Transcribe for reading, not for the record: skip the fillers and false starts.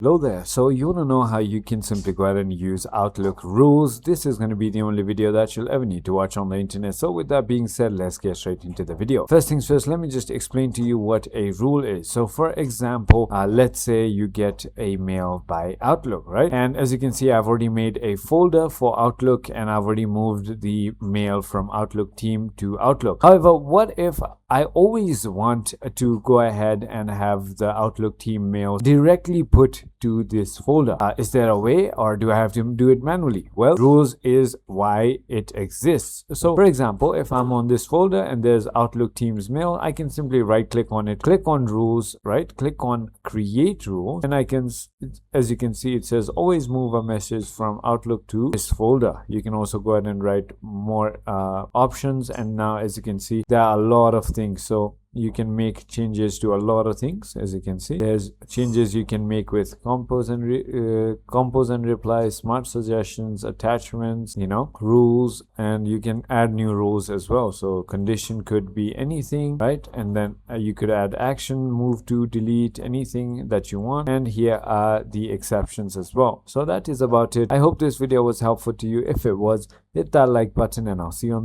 Hello there. So you want to know how you can simply go ahead and use Outlook rules. This is going to be the only video that you'll ever need to watch on the internet. So with that being said, let's get straight into the video. First things first, let me just explain to you what a rule is. So for example, let's say you get a mail by Outlook, right? And as you can see, I've already made a folder for Outlook and I've already moved the mail from Outlook team to Outlook. However, what if I always want to go ahead and have the Outlook team mail directly put to this folder? Is there a way, or do I have to do it manually? Well, rules is why it exists. So for example, if I'm on this folder and there's Outlook Teams mail, I can simply right click on it, click on rules, right? Click on create rule, and I can, as you can see, it says always move a message from Outlook to this folder. You can also go ahead and write more options, and now as you can see, there are a lot of things. So you can make changes to a lot of things. As you can see, there's changes you can make with compose and reply, smart suggestions, attachments, rules, and you can add new rules as well. So condition could be anything, right? And then you could add action, move to, delete, anything that you want. And here are the exceptions as well. So that is about it. I hope this video was helpful to you. If it was, hit that like button and I'll see you on